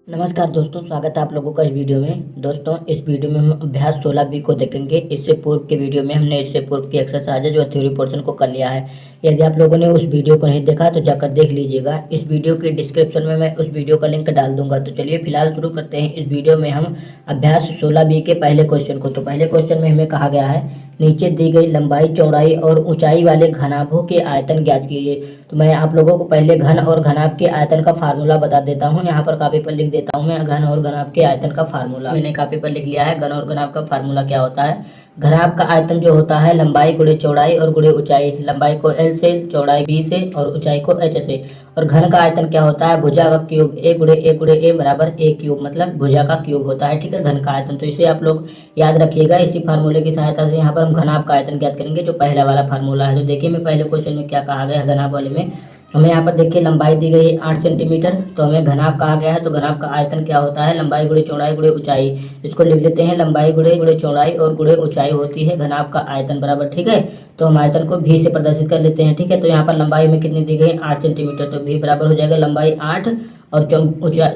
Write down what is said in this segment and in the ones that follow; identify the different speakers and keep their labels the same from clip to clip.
Speaker 1: नमस्कार दोस्तों, स्वागत है आप लोगों का इस वीडियो में। दोस्तों, इस वीडियो में हम अभ्यास 16B को देखेंगे। इससे पूर्व के वीडियो में हमने इससे पूर्व की एक्सरसाइज है जो थ्योरी पोर्शन को कर लिया है। यदि आप लोगों ने उस वीडियो को नहीं देखा तो जाकर देख लीजिएगा। इस वीडियो के डिस्क्रिप्शन में मैं उस वीडियो का लिंक डाल दूंगा। तो चलिए फिलहाल शुरू करते हैं। इस वीडियो में हम अभ्यास 16B के पहले क्वेश्चन को। तो पहले क्वेश्चन में हमें कहा गया है नीचे दी गई लंबाई, चौड़ाई और ऊंचाई वाले घनाभों के आयतन ज्ञात कीजिए। तो मैं आप लोगों को पहले घन और घनाभ के आयतन का फार्मूला बता देता हूँ। यहाँ पर कॉपी पर लिख देता हूँ मैं घन और घनाभ के आयतन का फार्मूला। मैंने कॉपी पर लिख लिया है। घन और घनाभ का फार्मूला क्या होता है? घनाभ का आयतन जो होता है लंबाई गुणे चौड़ाई और गुणे ऊंचाई। लंबाई को L से, चौड़ाई B से और ऊंचाई को H से। और घन का आयतन क्या होता है? भुजा का क्यूब। A गुणे A गुणे A बराबर A क्यूब, मतलब भुजा का क्यूब होता है। ठीक है, घन का आयतन। तो इसे आप लोग याद रखिएगा। इसी फार्मूले की सहायता से यहाँ पर हम घनाभ का आयतन ज्ञात करेंगे, जो पहला वाला फार्मूला है। तो देखिए मैं पहले क्वेश्चन में क्या कहा गया है घनाभ वाले में। हमें यहाँ पर देखिए लंबाई दी गई है 8 सेंटीमीटर। तो हमें घनाभ कहा गया है। तो घनाभ का आयतन क्या होता है? लंबाई गुणे चौड़ाई गुणे ऊंचाई। इसको लिख लेते हैं लंबाई गुणे चौड़ाई और गुणे ऊंचाई होती है घनाभ का आयतन बराबर। ठीक है, तो हम आयतन को भी से प्रदर्शित कर लेते हैं। ठीक है, तो यहाँ पर लंबाई में कितनी दी गई है? 8 सेंटीमीटर। तो भी बराबर हो जाएगा लंबाई 8 और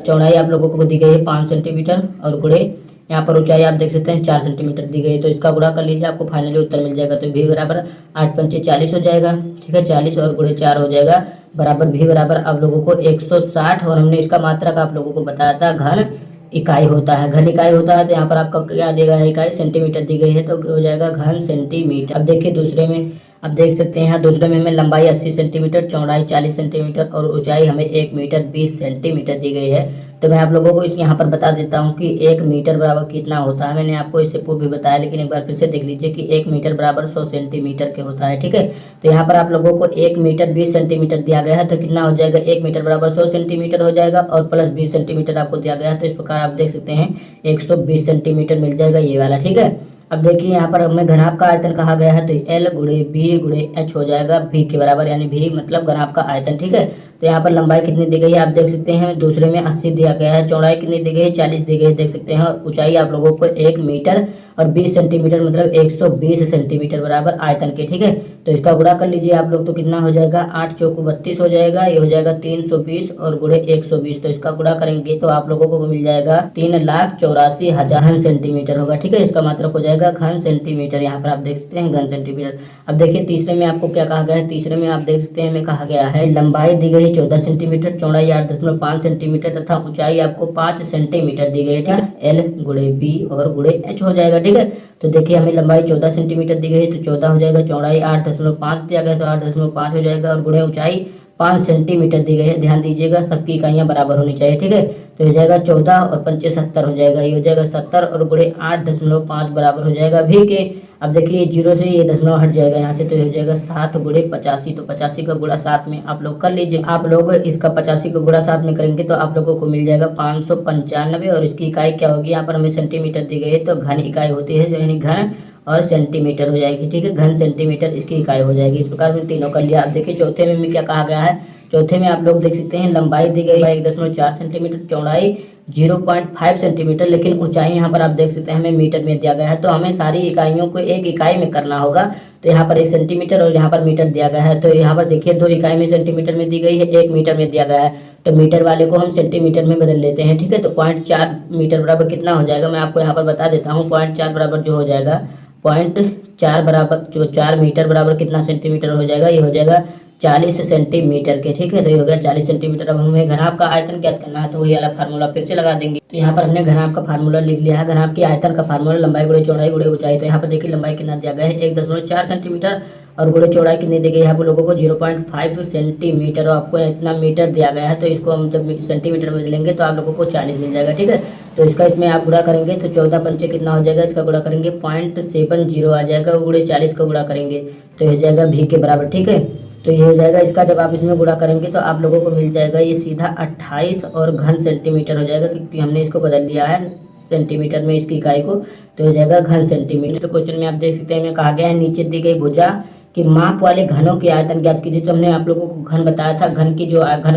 Speaker 1: चौड़ाई आप लोगों को दी गई है 5 सेंटीमीटर और गुणे यहाँ पर ऊंचाई आप देख सकते हैं 4 सेंटीमीटर दी गई है। तो इसका गुणा कर लीजिए, आपको फाइनली उत्तर मिल जाएगा। तो भी बराबर 8 पंचे 40 हो जाएगा। ठीक है, 40 और गुणे 4 हो जाएगा बराबर भी बराबर आप लोगों को 160। और हमने इसका मात्रक आप लोगों को बताया था घन इकाई होता है। घन इकाई होता है तो यहाँ पर आपका क्या देगा है? इकाई सेंटीमीटर दी गई है तो हो जाएगा घन सेंटीमीटर। अब देखिए दूसरे में आप देख सकते हैं, यहाँ दूसरे में हमें लंबाई 80 सेंटीमीटर, चौड़ाई 40 सेंटीमीटर और ऊंचाई हमें 1 मीटर 20 सेंटीमीटर दी गई है। तो मैं आप लोगों को इस यहाँ पर बता देता हूँ कि 1 मीटर बराबर कितना होता है। मैंने आपको इससे पूर्व भी बताया, लेकिन एक बार फिर से देख लीजिए कि 1 मीटर बराबर 100 सेंटीमीटर के होता है। ठीक है, तो यहाँ पर आप लोगों को 1 मीटर 20 सेंटीमीटर दिया गया है। तो कितना हो जाएगा? 1 मीटर बराबर 100 सेंटीमीटर हो जाएगा और प्लस 20 सेंटीमीटर आपको दिया गया है। तो इस प्रकार आप देख सकते हैं 120 सेंटीमीटर मिल जाएगा ये वाला। ठीक है, अब देखिए यहाँ पर हमें घनाभ का आयतन कहा गया है। तो L गुणे B गुणे H हो जाएगा V के बराबर, यानी V मतलब घनाभ का आयतन। ठीक है, तो यहाँ पर लंबाई कितनी दी गई है आप देख सकते हैं। दूसरे में 80 दिया गया है। चौड़ाई कितनी दी गई है? 40 दी गई है, देख सकते हैं। और ऊंचाई आप लोगों को 1 मीटर और 20 सेंटीमीटर मतलब 120 सेंटीमीटर बराबर आयतन के। ठीक है, तो इसका गुणा कर लीजिए आप लोग। तो कितना हो जाएगा? 8 चौको 32 हो जाएगा। ये हो जाएगा 320 और गुणे 120। तो इसका गुणा करेंगे तो आप लोगों को मिल जाएगा 3,84,000 सेंटीमीटर होगा। ठीक है, इसका मात्रक हो जाएगा घन सेंटीमीटर। यहाँ पर आप देख सकते हैं घन सेंटीमीटर। अब देखिए तीसरे में आपको क्या कहा गया है। तीसरे में आप देख सकते हैं हमें कहा गया है लंबाई दी गई 14 सेंटीमीटर, चौड़ाई 8.5 सेंटीमीटर तथा ऊंचाई आपको 5 सेंटीमीटर दी गई है। ठीक है, L गुणे B और गुणे H हो जाएगा। ठीक है, तो देखिए हमें लंबाई 14 सेंटीमीटर दी गई है तो 14 हो जाएगा। चौड़ाई 8.5 दिया गया तो 8.5 हो जाएगा और गुणे ऊंचाई 5 सेंटीमीटर दी गई है। ध्यान दीजिएगा सबकी इकाइयां बराबर होनी चाहिए। ठीक है, तो हो जाएगा 14 और 5 70 हो जाएगा। ये हो जाएगा 70 और गुणे 8.5 बराबर हो जाएगा भी के। अब देखिए 0 से ये दशमलव हट जाएगा यहाँ से, तो हो जाएगा 7 गुणे 85। तो 85 का गुणा 7 में आप लोग कर लीजिए। आप लोग इसका 85 का गुणा 7 में करेंगे तो आप लोगों को मिल जाएगा 595। और इसकी इकाई क्या होगी? यहाँ पर हमें सेंटीमीटर दी गई है तो घन इकाई होती है, यानी घन और सेंटीमीटर हो जाएगी। ठीक है, घन सेंटीमीटर इसकी इकाई हो जाएगी। इस प्रकार में तीनों कर लिया। अब देखिए चौथे में क्या कहा गया है। चौथे में आप लोग देख सकते हैं लंबाई दी गई है 1.4 सेंटीमीटर, चौड़ाई 0.5 सेंटीमीटर, लेकिन ऊंचाई यहाँ पर आप देख सकते हैं हमें मीटर में दिया गया है। तो हमें सारी इकाइयों को एक इकाई में करना होगा। तो यहाँ पर 1 सेंटीमीटर और यहाँ पर मीटर दिया गया है। तो यहाँ पर देखिए 2 इकाई में सेंटीमीटर में दी गई है, 1 मीटर में दिया गया है। तो मीटर वाले को हम सेंटीमीटर में बदल लेते हैं। ठीक है, तो 0.4 मीटर बराबर कितना हो जाएगा? मैं आपको यहाँ पर बता देता हूँ। 0.4 बराबर जो हो जाएगा 0.4 बराबर जो 4 मीटर बराबर कितना सेंटीमीटर हो जाएगा? ये हो जाएगा 40 सेंटीमीटर के। ठीक है, तो ये हो गया 40 सेंटीमीटर। अब हमें घनाभ का आयतन ज्ञात करना है तो वही वाला फार्मूला फिर से लगा देंगे। तो यहाँ पर हमने घनाभ का फार्मूला लिख लिया है। घनाभ की आयतन का फार्मूला लंबाई गुणे चौड़ाई गुणे ऊंचाई। तो यहाँ पर देखिए लंबाई कितना दिया गया है 1.4 सेंटीमीटर और गुणे चौड़ाई कितनी दी गई है आप लोगों को 0.5 सेंटीमीटर। और आपको इतना मीटर दिया गया है तो इसको हम जब सेंटीमीटर में लेंगे तो आप लोगों को 40 मिल जाएगा। ठीक है, तो इसका इसमें आप गुणा करेंगे तो 14 पंचे कितना हो जाएगा? इसका गुणा करेंगे 0.70 आ जाएगा। गुणे 40 का गुणा करेंगे तो हो जाएगा भी के बराबर। ठीक है, तो ये हो जाएगा। इसका जब आप इसमें गुणा करेंगे तो आप लोगों को मिल जाएगा ये सीधा 28 और घन सेंटीमीटर हो जाएगा, क्योंकि हमने इसको बदल लिया है सेंटीमीटर में इसकी इकाई को। तो हो जाएगा घन सेंटीमीटर। तो क्वेश्चन में आप देख सकते हैं हमें कहा गया है नीचे दी गई भुजा कि माप वाले घनों के आयतन ज्ञात कीजिए। तो हमने आप लोगों को घन बताया था। घन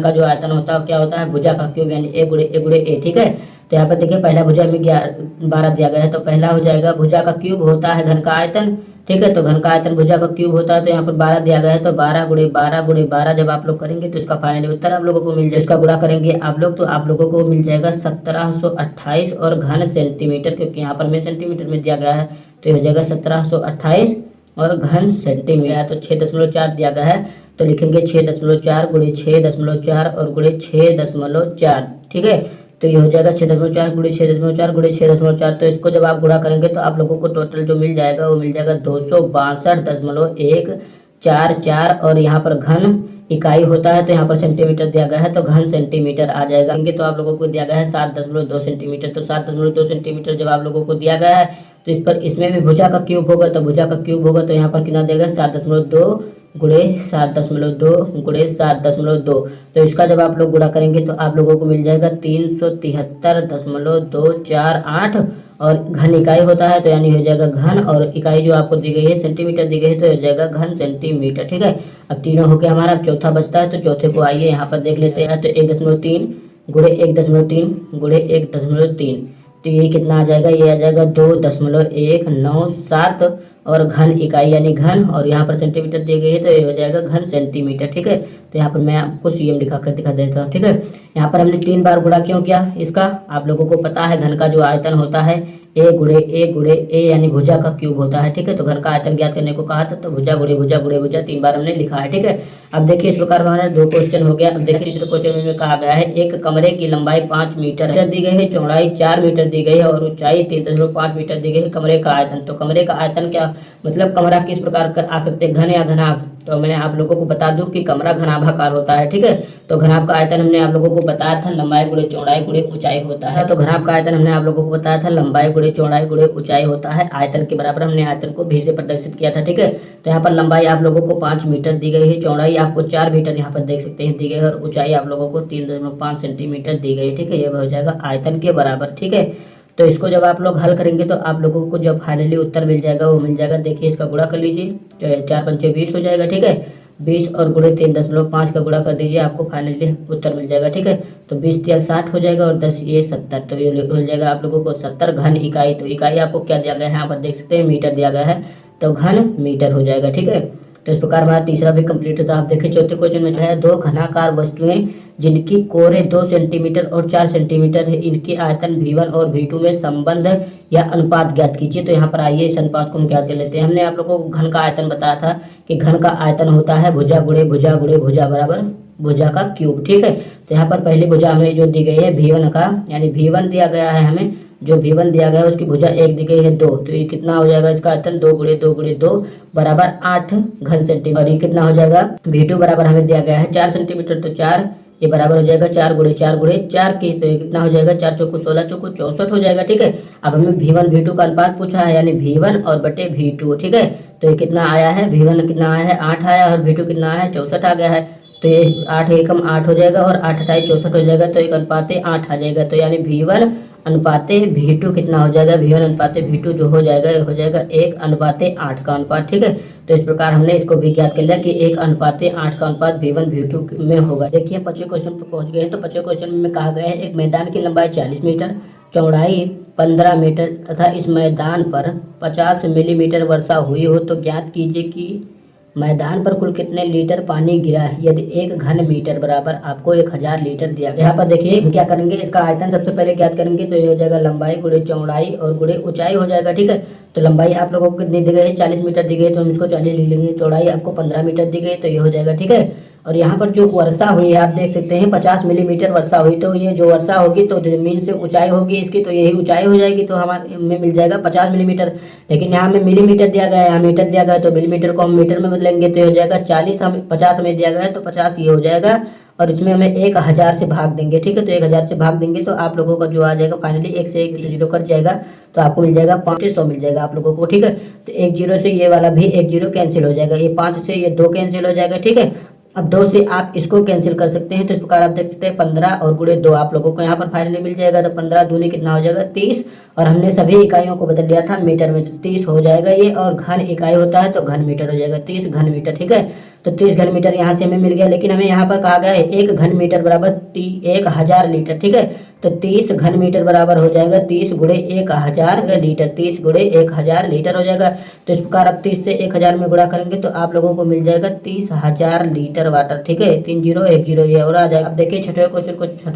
Speaker 1: का जो आयतन होता है क्या होता है? भुजा का क्यूब, यानी A गुणे A। ठीक है, तो यहाँ पर देखिए पहला भुजा में 12 दिया गया है। तो पहला हो जाएगा भुजा का क्यूब होता है घन का आयतन ठीक है। तो घन का आयतन भुजा का क्यूब होता है, तो यहाँ पर 12 दिया गया है, तो 12 गुणे 12 गुणे 12 जब आप लोग करेंगे तो इसका फाइनली उत्तर आप लोगों को मिल जाएगा। इसका गुणा करेंगे आप लोग तो आप लोगों को मिल जाएगा 1728 और घन सेंटीमीटर, क्योंकि यहाँ पर में सेंटीमीटर में दिया गया है, तो ये हो जाएगा 1728 और घन सेंटीमीटर। तो 6.4 दिया गया है, तो लिखेंगे 6.4 गुणे 6.4 और गुणे 6.4, ठीक है। तो ये हो जाएगा 6.4 गुणे 6.4 गुणे 6.4। तो इसको जब आप गुणा करेंगे तो आप लोगों को टोटल जो मिल जाएगा वो मिल जाएगा 262.144, और यहाँ पर घन इकाई होता है तो यहाँ पर सेंटीमीटर दिया गया है, तो घन सेंटीमीटर आ जाएगा। तो आप लोगों को दिया गया है 7.2 सेंटीमीटर। तो 7.2 सेंटीमीटर जब आप लोगों को दिया गया है तो इस पर इसमें भी भुजा का क्यूब होगा, तो भुजा का क्यूब होगा तो यहाँ पर कितना देगा 7.2 गुणे 7.2 गुणे 7.2। तो इसका जब आप लोग गुणा करेंगे तो आप लोगों को मिल जाएगा 373.248, और घन इकाई होता है तो यानी हो जाएगा घन, और इकाई जो आपको दी गई है सेंटीमीटर दी गई है, तो हो जाएगा घन सेंटीमीटर, ठीक है। अब तीनों हो गया हमारा, अब चौथा बचता है, तो चौथे को आइए यहाँ पर देख लेते हैं। तो 1.3 गुणे 1.3 गुणे 1.3, तो ये कितना आ जाएगा, ये आ जाएगा 2.197, और घन इकाई यानी घन, और यहाँ पर सेंटीमीटर दी गई है तो ये हो जाएगा घन सेंटीमीटर, ठीक है। तो यहाँ पर मैं आपको सीएम दिखा देता हूँ, ठीक है। यहाँ पर हमने 3 बार गुणा क्यों किया इसका, आप लोगों को पता है घन का जो आयतन होता है ए गुणे ए यानी भुजा का क्यूब होता है, ठीक है। तो घन का आयतन ज्ञात करने को कहा था, तो भुजा गुणे भुजा गुणे भुजा 3 बार हमने लिखा है, ठीक है। अब देखिए इस प्रकार हमारे 2 क्वेश्चन हो गया। अब देखिए तीसरे क्वेश्चन में कहा गया है एक कमरे की लंबाई 5 मीटर दी गई है, चौड़ाई 4 मीटर दी गई है और ऊंचाई 3.5 मीटर दी गई है। कमरे का आयतन, तो कमरे का आयतन क्या मतलब कमरा किस प्रकार का आकृति, घन या घनाभ, तो मैंने आप लोगों को बता दूं कि कमरा घनाभाकार होता है, ठीक है। तो घनाभ का आयतन हमने आप लोगों को बताया था लंबाई गुणे चौड़ाई गुणे ऊंचाई होता है। तो घनाभ का आयतन हमने आप लोगों को बताया था लंबाई गुणे चौड़ाई गुणे ऊंचाई होता है, आयतन के बराबर हमने आयतन को भी से प्रदर्शित किया था, ठीक है। तो यहाँ पर लंबाई आप लोगों को 5 मीटर दी गई है, चौड़ाई आपको 4 मीटर यहाँ पर देख सकते हैं दी गई है, और ऊंचाई आप लोगों को 3.5 सेंटीमीटर दी गई है, ठीक है। ये हो जाएगा आयतन के बराबर, ठीक है। तो इसको जब आप लोग हल करेंगे तो आप लोगों को जब फाइनली उत्तर मिल जाएगा वो मिल जाएगा, देखिए इसका गुणा कर लीजिए, 4 पंचे 20 हो जाएगा, ठीक है। 20 और गुणे 3.5 का गुणा कर दीजिए, आपको फाइनली उत्तर मिल जाएगा, ठीक है। तो 20 या 60 हो जाएगा और 10 ये 70, तो ये हो जाएगा आप लोगों को 70 घन इकाई। तो इकाई आपको क्या दिया गया है, यहाँ पर देख सकते हैं मीटर दिया गया है, तो घन मीटर हो जाएगा, ठीक है। तो इस प्रकार हमारा तीसरा भी कंप्लीट होता है। आप देखिए चौथे क्वेश्चन में जो है 2 घनाकार वस्तुएं जिनकी कोरे 2 सेंटीमीटर और 4 सेंटीमीटर है, इनकी आयतन V1 और V2 में संबंध या अनुपात ज्ञात कीजिए। तो यहाँ पर आइए इस अनुपात को हम ज्ञात कर लेते हैं। हमने आप लोगों को घन का आयतन बताया था कि घन का आयतन होता है भुजा गुणे भुजा गुणे भुजा बराबर भुजा का क्यूब, ठीक है। तो यहाँ पर पहली भुजा हमें जो दी गई है V1 का, यानी V1 दिया गया है हमें, जो V1 दिया गया है उसकी भुजा 1 दी गई है 2, तो ये कितना हो जाएगा इसका आयतन 2 गुणे 2 गुणे 2 बराबर 8 घन सेंटीमीटर। और ये कितना हो जाएगा V2 बराबर हमें दिया गया है 4 सेंटीमीटर, तो 4 ये बराबर हो जाएगा 4 गुणे 4 गुणे 4 की, तो ये कितना हो जाएगा 4 चौको 16 चौको 64 हो जाएगा, ठीक है। अब हमें V1 V2 का अनुपात पूछा है, यानी V1 और बटे V2, ठीक है। तो ये कितना आया है, V1 कितना आया है 8 आया, और V2 कितना आया है 64 आ गया है। तो ये 8 एकम 8 हो जाएगा और 8 28 64 हो जाएगा, तो एक अनुपाते 8 आ जाएगा। तो यानी V1 अनुपाते V2 कितना हो जाएगा, V1 अनुपाते V2 जो हो जाएगा ये हो जाएगा 1 अनुपाते 8 का अनुपात, ठीक है। तो इस प्रकार हमने इसको भी ज्ञात कर लिया कि 1 अनुपाते 8 का अनुपात V1 V2 में होगा। देखिए 5वें क्वेश्चन पर पहुंच गए हैं। तो 5वें क्वेश्चन में कहा गया है एक मैदान की लंबाई 40 मीटर, चौड़ाई 15 मीटर तथा इस मैदान पर 50 मिलीमीटर वर्षा हुई हो, तो ज्ञात कीजिए कि मैदान पर कुल कितने लीटर पानी गिरा है यदि 1 घन मीटर बराबर आपको 1000 लीटर दिया गया। यहाँ पर देखिए हम क्या करेंगे, इसका आयतन सबसे पहले ज्ञात करेंगे, तो ये हो जाएगा लंबाई गुणे चौड़ाई और गुणे ऊंचाई हो जाएगा, ठीक है। तो लंबाई आप लोगों को कितनी दी गई है 40 मीटर दी गई, तो हम इसको 40 ले लेंगे। चौड़ाई आपको 15 मीटर दी गई, तो ये हो जाएगा, ठीक है। और यहाँ पर जो वर्षा हुई है आप देख सकते हैं 50 मिलीमीटर वर्षा हुई, तो ये जो वर्षा होगी तो जमीन से ऊंचाई होगी इसकी, तो यही ऊंचाई हो जाएगी, तो हमारे में मिल जाएगा 50 मिलीमीटर। लेकिन यहाँ में मिलीमीटर दिया गया है, यहाँ मीटर दिया गया है, तो मिलीमीटर को हम मीटर में बदलेंगे, तो ये हो जाएगा 40, हम 50 हमें दिया गया है तो 50 ये हो जाएगा, और इसमें हमें 1000 से भाग देंगे, ठीक है। तो 1000 से भाग देंगे तो आप लोगों का जो आ जाएगा फाइनली 1 से 1 जीरो कट जाएगा, तो आपको मिल जाएगा 500 मिल जाएगा आप लोगों को, ठीक है। तो 1 जीरो से ये वाला भी 1 जीरो कैंसिल हो जाएगा, ये 5 से ये 2 कैंसिल हो जाएगा, ठीक है। अब 2 से आप इसको कैंसिल कर सकते हैं, तो इस प्रकार आप देख सकते हैं 15 और गुणे 2 आप लोगों को यहाँ पर फाइनली मिल जाएगा। तो 15 दूनी कितना हो जाएगा 30, और हमने सभी इकाइयों को बदल लिया था मीटर में, तो 30 हो जाएगा ये, और घन इकाई होता है तो घन मीटर हो जाएगा, 30 घन मीटर, ठीक है। तो 30 घन मीटर यहाँ से हमें मिल गया, लेकिन हमें यहाँ पर कहा गया है 1 घन मीटर बराबर 1000 लीटर, ठीक है। तो 30 घन मीटर बराबर हो जाएगा 30 गुणे 1000 लीटर, 30 गुणे 1000 लीटर हो जाएगा। तो इस प्रकार आप 30 से 1000 में गुणा करेंगे तो आप लोगों को मिल जाएगा 30,000 लीटर वाटर। ठीक है, 3010 ये और आ जाएगा। अब देखिए छठे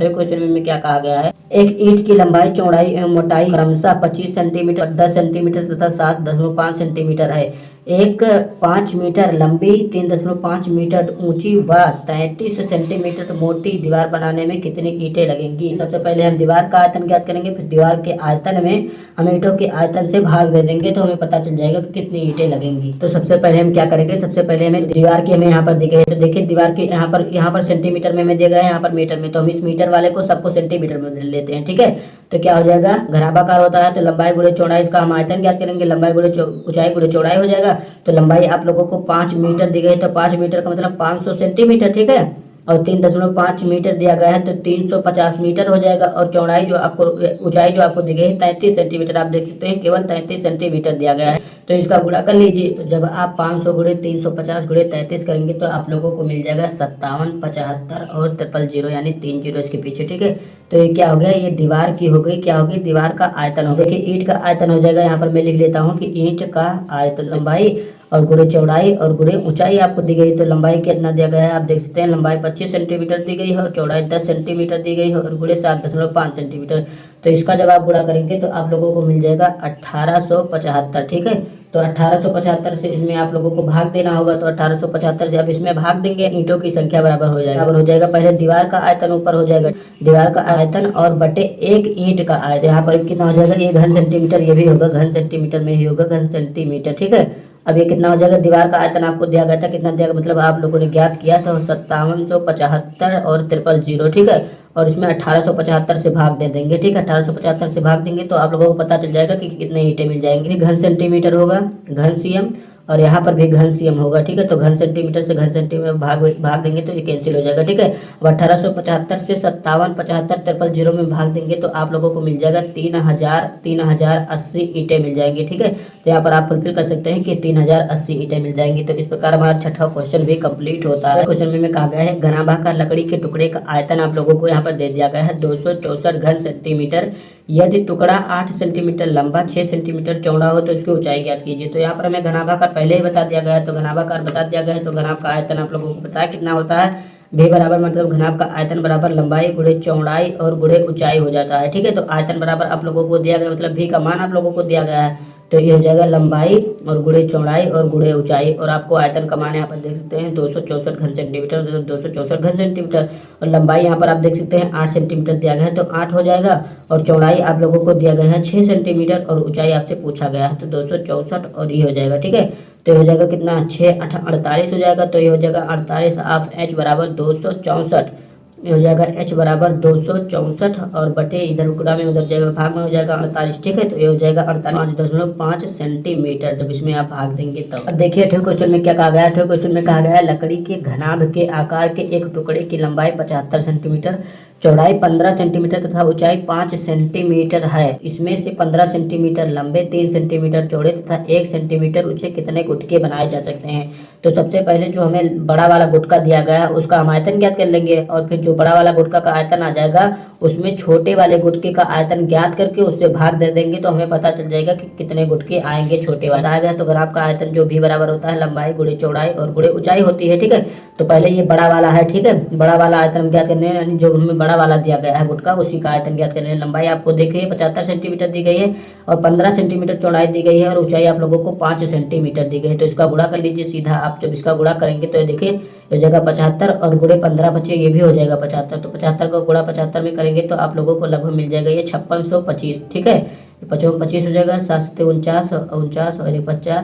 Speaker 1: क्वेश्चन में क्या कहा गया है। एक ईंट की लंबाई, चौड़ाई एवं मोटाई क्रमशः 25 सेंटीमीटर, 10 सेंटीमीटर तथा 7.5 सेंटीमीटर है। एक 5 मीटर लंबी, 3.5 मीटर ऊंची व 33 सेंटीमीटर मोटी दीवार बनाने में कितनी ईंटें लगेंगी। सबसे पहले हम दीवार का आयतन ज्ञात करेंगे, फिर दीवार के आयतन में हम ईंटों के आयतन से भाग दे देंगे तो हमें पता चल जाएगा कि कितनी ईंटें लगेंगी। तो सबसे पहले हम क्या करेंगे, सबसे पहले हमें दीवार की हमें यहाँ पर दी गई है, तो देखिए दीवार की यहाँ पर सेंटीमीटर में हमें दिया गया है, यहाँ पर मीटर में, तो हम इस मीटर वाले को सबको सेंटीमीटर में बदल लेते हैं। ठीक है, तो क्या हो जाएगा, घनाभाकार होता है तो लंबाई गुणे चौड़ाई, इसका हम आयतन ज्ञात करेंगे, लंबाई गुणे ऊंचाई गुणे चौड़ाई हो जाएगा। तो लंबाई आप लोगों को 5 मीटर दी गई है, तो 5 मीटर का मतलब 500 सेंटीमीटर। ठीक है, और 3.5 मीटर दिया गया है तो 350 मीटर हो जाएगा। और चौड़ाई जो आपको, ऊंचाई जो आपको दी गई है 33 सेंटीमीटर, आप देख सकते हैं केवल 33 सेंटीमीटर दिया गया है। तो इसका गुणा कर लीजिए, तो जब आप 500 गुणे 350 गुणे 33 करेंगे तो आप लोगों को मिल जाएगा 57, 75 और 000 यानी 3 जीरो इसके पीछे। ठीक है, तो ये क्या हो गया, ये दीवार की हो गई, क्या होगी, दीवार का आयतन हो गया। देखिए ईंट का आयतन हो जाएगा, यहाँ पर मैं लिख लेता हूँ कि ईंट का आयतन, लंबाई और गुणे चौड़ाई और गुणे ऊंचाई आपको दी गई। तो लंबाई कितना दिया गया है, आप देख सकते हैं लंबाई 25 सेंटीमीटर दी गई है और चौड़ाई 10 सेंटीमीटर दी गई है और गुणे 7.5 सेंटीमीटर। तो इसका जब आप गुणा करेंगे तो आप लोगों को मिल जाएगा 1875। ठीक है, तो 1875 से इसमें आप लोगों को भाग देना होगा। तो 1875 से अब इसमें भाग देंगे, ईंटों की संख्या बराबर हो जाएगा, बराबर हो जाएगा। पहले दीवार का आयतन ऊपर हो जाएगा, दीवार का आयतन और बटे एक ईंट का आयतन, यहाँ पर कितना हो जाएगा, ये घन सेंटीमीटर, ये भी होगा घन सेंटीमीटर में ही होगा, घन सेंटीमीटर। ठीक है, अब ये कितना हो जाएगा, दीवार का आयतन आपको दिया गया था, कितना दिया गया मतलब आप लोगों ने ज्ञात किया था 5775 और 000। ठीक है, और इसमें 1875 से भाग दे देंगे। ठीक है, 1875 से भाग देंगे तो आप लोगों को पता चल जाएगा कि कितने ईंटें मिल जाएंगी। घन सेंटीमीटर होगा, घन सीएम, और यहाँ पर भी घन सीएम होगा। ठीक है, तो घन सेंटीमीटर से घन सेंटीमीटर भाग देंगे तो ये कैंसिल हो जाएगा। ठीक है, अब 1875 से 57, 75, 000 में भाग देंगे तो आप लोगों को मिल जाएगा 3080 ईंटें मिल जाएंगी। ठीक है, तो यहाँ पर आप फुलफिल कर सकते हैं कि 3080 ईंटें मिल जाएंगी। तो इस प्रकार हमारा छठा क्वेश्चन भी कंप्लीट होता है। क्वेश्चन में कहा गया है घनाभाकार लकड़ी के टुकड़े का आयतन आप लोगों को यहाँ पर दे दिया गया है 264 घन सेंटीमीटर। यदि टुकड़ा 8 सेंटीमीटर लंबा, 6 सेंटीमीटर चौड़ा हो तो इसकी ऊंचाई ज्ञात कीजिए। तो यहाँ पर हमें घनाभाकार पहले ही बता दिया गया है, तो घनाभाकार बता दिया गया है, तो घनाभ का आयतन आप लोगों को पता है कितना होता है, भी बराबर मतलब घनाभ का आयतन बराबर लंबाई गुणे चौड़ाई और गुणे ऊंचाई हो जाता है। ठीक है, तो आयतन बराबर आप लोगों को दिया गया, मतलब भी का मान आप लोगों को दिया गया है, तो ये हो जाएगा लंबाई और गुणे चौड़ाई और गुणे ऊंचाई। और आपको आयतन का मान यहाँ पर देख सकते हैं 264 घन सेंटीमीटर, 264 घन सेंटीमीटर। और लंबाई यहाँ पर आप देख सकते हैं 8 सेंटीमीटर दिया गया है तो 8 हो जाएगा। और चौड़ाई आप लोगों को दिया गया है 6 सेंटीमीटर और ऊंचाई आपसे पूछा गया है तो 264 और ये हो जाएगा। ठीक है, तो ये हो जाएगा कितना, 6 8 48 हो जाएगा। तो ये हो जाएगा 48 ऑफ एच बराबर 264, ये हो जाएगा h बराबर 264 और बटे इधर गुणा में उधर जाएगा भाग में हो जाएगा 48। ठीक है, तो ये हो जाएगा 48.5 सेंटीमीटर जब इसमें आप भाग देंगे तब। अब देखिए अठवें क्वेश्चन में क्या कहा गया है। अठवें क्वेश्चन में कहा गया है लकड़ी के घनाभ के आकार के एक टुकड़े की लंबाई 75 सेंटीमीटर, चौड़ाई 15 सेंटीमीटर तथा ऊंचाई 5 सेंटीमीटर है। इसमें से 15 सेंटीमीटर लंबे, 3 सेंटीमीटर चौड़े तथा 1 सेंटीमीटर ऊंचे कितने गुटके बनाए जा सकते हैं। तो सबसे पहले जो हमें बड़ा वाला गुटका दिया गया है उसका हम आयतन ज्ञात कर लेंगे, और फिर जो बड़ा वाला गुटका का आयतन आ जाएगा उसमें छोटे वाले गुटके का आयतन ज्ञात करके उससे भाग दे देंगे तो हमें पता चल जाएगा कि कितने गुटके आएंगे छोटे वाला आएगा। तो घनाभ का आयतन जो भी बराबर होता है लंबाई गुणे चौड़ाई और गुणे ऊंचाई होती है। ठीक है, तो पहले ये बड़ा वाला है। ठीक है, बड़ा वाला आयतन हम ज्ञात करने हैं, यानी जो हमें बड़ा वाला दिया गया है गुटका उसी का आयतन ज्ञात करने हैं। लंबाई आपको देखिए 75 सेंटीमीटर दी गई है और 15 सेंटीमीटर चौड़ाई दी गई है और ऊंचाई आप लोगों को 5 सेंटीमीटर दी गई है। तो इसका गुणा कर लीजिए सीधा, आप जब इसका गुणा करेंगे तो देखिए हो जाएगा 75 और गुणे 15 बचे, ये भी हो जाएगा 75। तो 75 का गुणा 75 में करेंगे तो आप लोगों को लगभग मिल जाएगा ये 5625। ठीक है, 55 हो जाएगा, 7 से 49 और 50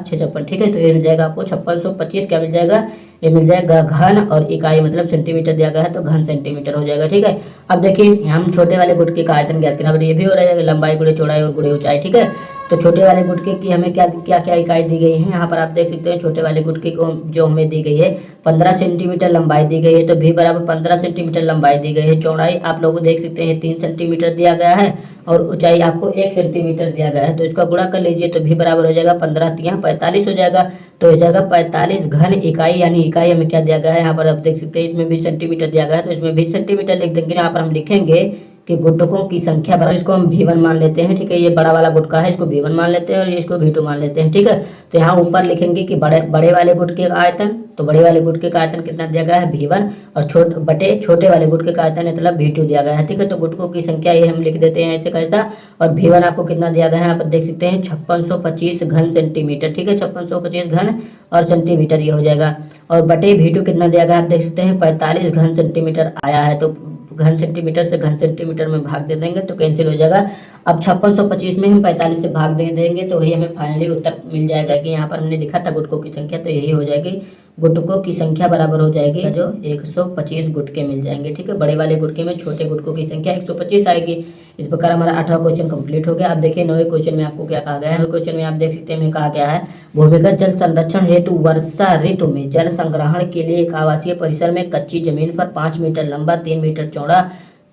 Speaker 1: 56। ठीक है, तो ये मिल जाएगा आपको 5625 क्या मिल जाएगा, ये मिल जाएगा घन, और इकाई मतलब सेंटीमीटर दिया गया है तो घन सेंटीमीटर हो जाएगा। ठीक है, अब देखिए हम छोटे वाले गुटके का आयतन ज्ञात करना, ये भी हो रहा है लंबाई गुणे चौड़ाई और गुणे ऊंचाई। ठीक है, तो छोटे वाले गुटके की हमें क्या क्या इकाई दी गई है, यहाँ पर आप देख सकते हैं छोटे वाले गुटके को जो हमें दी गई है 15 सेंटीमीटर लंबाई दी गई है, तो भी बराबर 15 सेंटीमीटर लंबाई दी गई है। चौड़ाई आप लोग देख सकते हैं 3 सेंटीमीटर दिया गया है और ऊंचाई आपको 1 सेंटीमीटर दिया गया है। तो इसका गुणा कर लीजिए तो भी बराबर हो जाएगा 15 3 45 हो जाएगा। तो हो जाएगा 45 घन इकाई, यानी इकाई हमें क्या दिया गया है यहाँ पर आप देख सकते हैं, इसमें भी सेंटीमीटर दिया गया है तो इसमें भी सेंटीमीटर लिख देंगे। यहाँ पर हम लिखेंगे कि गुटकों की संख्या बराबर, इसको हम V1 मान लेते हैं, ठीक है। ये बड़ा वाला गुटका है, इसको V1 मान लेते हैं और इसको V2 मान लेते हैं, ठीक है। तो यहाँ ऊपर लिखेंगे कि बड़े वाले गुटके का आयतन, तो बड़े वाले गुटके का आयतन कितना दिया गया है V1, और छोटे वाले गुटके का आयतन मतलब V2 दिया गया है, ठीक है। तो गुटकों की संख्या ये हम लिख देते हैं ऐसे कैसा, और V1 आपको कितना दिया गया है यहाँ पर देख सकते हैं 5625 घन सेंटीमीटर, ठीक है। 5625 घन और सेंटीमीटर ये हो जाएगा, और बटे V2 कितना दिया गया आप देख सकते हैं 45 घन सेंटीमीटर आया है। तो घन सेंटीमीटर से घन सेंटीमीटर में भाग दे देंगे तो कैंसिल हो जाएगा। अब 5625 में हम 45 से भाग दे देंगे तो वही हमें फाइनली उत्तर मिल जाएगा कि यहाँ पर हमने लिखा था गुटकों की संख्या, तो यही हो जाएगी। गुटकों की संख्या बराबर हो जाएगी जो 125 गुटके मिल जाएंगे, ठीक है। बड़े वाले गुटके में छोटे गुटकों की संख्या 125 आएगी। इस प्रकार हमारा 8वां क्वेश्चन कंप्लीट हो गया। अब देखिए 9वें क्वेश्चन में आपको क्या कहा गया है। 9वें क्वेश्चन में आप देख सकते हैं हमें कहा गया है भूमिगत जल संरक्षण हेतु वर्षा ऋतु में जल संग्रहण के लिए एक आवासीय परिसर में कच्ची जमीन पर 5 मीटर लंबा 3 मीटर चौड़ा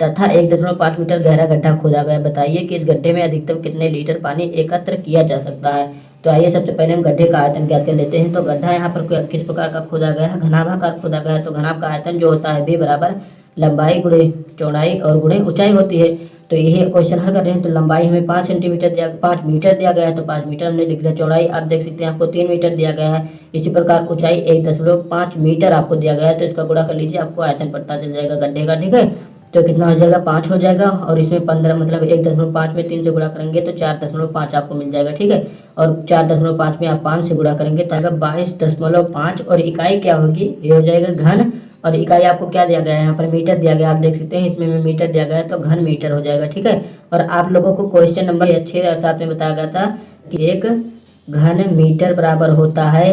Speaker 1: तथा 1.5 मीटर गहरा गड्ढा खोदा गया। बताइए कि इस गड्ढे में अधिकतम कितने लीटर पानी एकत्र किया जा सकता है। तो आइए सबसे पहले हम गड्ढे का आयतन ज्ञात कर लेते हैं। तो गड्ढा यहाँ पर किस प्रकार का खोदा गया है, घनाभाकार खोदा गया है। तो घनाभ का आयतन जो होता है V बराबर लंबाई गुणे चौड़ाई और गुणे ऊंचाई होती है। तो यही क्वेश्चन हल कर रहे हैं। तो लंबाई हमें 5 मीटर दिया गया है, तो 5 मीटर हमने लिख दिया। चौड़ाई आप देख सकते हैं आपको 3 मीटर दिया गया है। इसी प्रकार ऊंचाई 1.5 मीटर आपको दिया गया है। तो इसका गुणा कर लीजिए, आपको आयतन पता चल जाएगा गड्ढे का, ठीक है। तो कितना हो जाएगा 5 हो जाएगा, और इसमें 15 मतलब 1.5 में 3 से गुणा करेंगे तो 4.5 आपको मिल जाएगा, ठीक है। और 4.5 में आप 5 से गुणा करेंगे तो आएगा 22.5, और इकाई क्या होगी, ये हो जाएगा घन, और इकाई आपको क्या दिया गया है यहाँ पर मीटर दिया गया, आप देख सकते हैं इसमें मीटर दिया गया है तो घन मीटर हो जाएगा, ठीक है। और आप लोगों को क्वेश्चन नंबर 6 और 7 में बताया गया था कि 1 घन मीटर बराबर होता है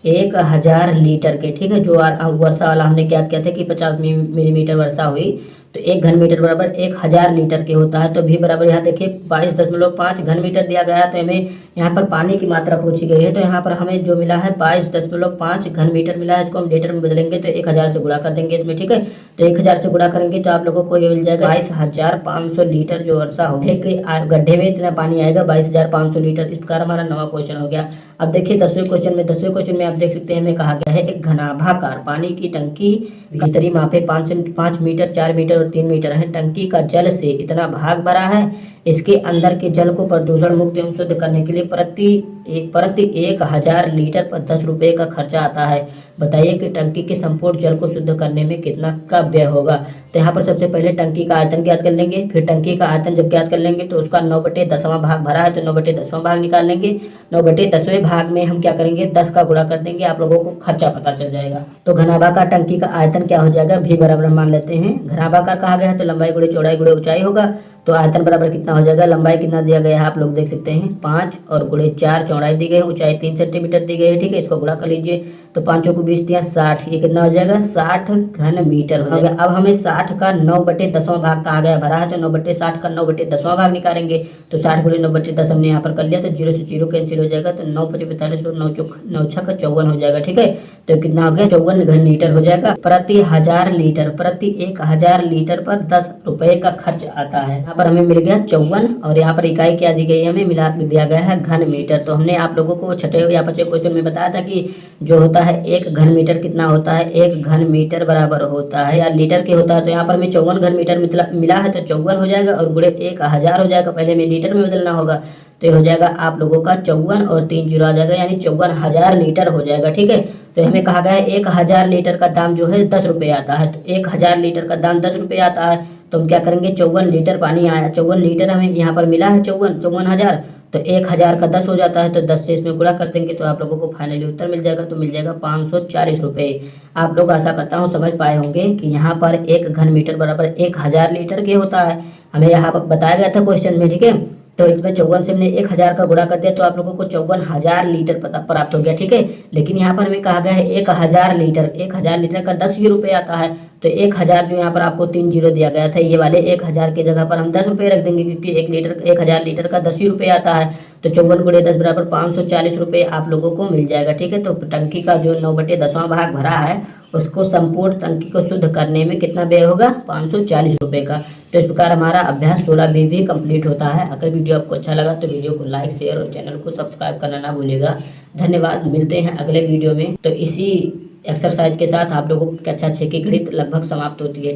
Speaker 1: 1000 लीटर के, ठीक है। जो वर्षा वाला हमने ज्ञात किया था कि 50 मिलीमीटर वर्षा हुई, तो 1 घन मीटर बराबर 1000 लीटर के होता है। तो भी बराबर यहाँ देखिए 22.5 घन मीटर दिया गया है। तो हमें यहाँ पर पानी की मात्रा पूछी गई है, तो यहाँ पर हमें जो मिला है 22.5 घन मीटर मिला है। इसको हम लीटर में बदलेंगे तो 1000 से गुणा कर देंगे इसमें, ठीक है। तो 1000 से गुणा करेंगे तो आप लोगों को ये मिल जाएगा 22,500 लीटर जो वर्षा हो गड्ढे में इतना पानी आएगा 22,500 लीटर। इस प्रकार हमारा 9वां क्वेश्चन हो गया। अब देखिए 10वें क्वेश्चन में आप देख सकते हैं हमें कहा गया है एक घनाभाकार पानी की टंकी भीतरी मापे 5 मीटर 4 मीटर और 3 मीटर है। टंकी का जल से इतना भाग भरा है। इसके अंदर के जल को प्रदूषण मुक्त एवं शुद्ध करने के लिए प्रति 1000 लीटर पर 10 रुपये का खर्चा आता है। बताइए कि टंकी के संपूर्ण जल को शुद्ध करने में कितना का व्यय होगा। तो यहाँ पर सबसे पहले टंकी का आयतन ज्ञात कर लेंगे। फिर टंकी का आयतन जब ज्ञात कर लेंगे तो उसका 9/10वां भाग भरा है तो 9/10वां भाग निकाल लेंगे। 9/10वें भाग में हम क्या करेंगे 10 का गुणा कर देंगे, आप लोगों को खर्चा पता चल जाएगा। तो घनाभाकार टंकी का आयतन क्या हो जाएगा, V बराबर मान लेते हैं। घनाभाकार कहा गया है तो लंबाई गुणे चौड़ाई गुणे ऊंचाई होगा। तो आयतन बराबर कितना हो जाएगा, लंबाई कितना दिया गया है आप लोग देख सकते हैं 5 और गुणे 4 चौड़ाई दी गई है, ऊंचाई 3 सेंटीमीटर दी गई है, ठीक है। इसको गुणा कर लीजिए तो 5 को 20 दिया 60, ये कितना हो जाएगा 60 घन मीटर हो जाएगा। अब हमें 60 का 9/10वां भाग कहा गया भरा है, तो 9/60 का 9/10वां भाग निकालेंगे। तो 60 गुणे 9/10 हमने यहाँ पर कर लिया, तो 0 से 0 कैंसिल हो जाएगा, तो 9×5 = 45 और 9×6 = 54 हो जाएगा, ठीक है। तो कितना हो गया 54 घन लीटर हो जाएगा। प्रति 1000 लीटर प्रति 1000 लीटर पर 10 रुपए का खर्च आता है। यहाँ पर हमें मिल गया 54, और यहाँ पर इकाई क्या दी गई है, हमें मिला दिया गया है घन मीटर। तो हमने आप लोगों को 6 या 5वें क्वेश्चन में बताया था कि जो होता है 1 घन मीटर कितना होता है, 1 घन मीटर बराबर होता है या लीटर के होता है। तो यहाँ पर हमें 54 घन मीटर मिला है, तो 54 हो जाएगा और गुणे 1000 हो जाएगा। पहले हमें लीटर में बदलना होगा, तो ये हो जाएगा आप लोगों का 54 और 3 जीरो आ जाएगा, यानी 54,000 लीटर हो जाएगा, ठीक है। तो हमें कहा गया है 1000 लीटर का दाम जो है 10 रुपये आता है। तो 1000 लीटर का दाम 10 रुपये आता है, तो हम क्या करेंगे 54 लीटर पानी आया, 54 लीटर हमें यहाँ पर मिला है 54,000, तो 1000 का 10 हो जाता है, तो 10 से इसमें गुणा कर देंगे तो आप लोगों को फाइनली उत्तर मिल जाएगा। तो मिल जाएगा 540 रुपये। आप लोग आशा करता हूँ समझ पाए होंगे कि यहाँ पर 1 घन मीटर बराबर 1000 लीटर के होता है। हमें यहाँ पर बताया गया था क्वेश्चन में, ठीक है। तो इसमें 54 से हमने 1000 का गुणा कर दिया, तो आप लोगों को 54,000 लीटर प्राप्त हो गया, ठीक है। लेकिन यहाँ पर हमें कहा गया है 1000 लीटर का 10 ही रुपये आता है। तो 1000 जो यहाँ पर आपको 3 जीरो दिया गया था, ये वाले 1000 की जगह पर हम 10 रुपये रख देंगे, क्योंकि 1000 लीटर का 10 ही रुपये आता है। तो 54 गुणे 10 बराबर 540 रुपये आप लोगों को मिल जाएगा, ठीक है। तो टंकी का जो 9/10वां भाग भरा है उसको संपूर्ण टंकी को शुद्ध करने में कितना व्यय होगा 540 रुपये का। तो इस प्रकार हमारा अभ्यास 16B भी कंप्लीट होता है। अगर वीडियो आपको अच्छा लगा तो वीडियो को लाइक शेयर और चैनल को सब्सक्राइब करना ना भूलिएगा। धन्यवाद, मिलते हैं अगले वीडियो में। तो इसी एक्सरसाइज के साथ आप लोगों की कक्षा 6 की गणित लगभग समाप्त होती है।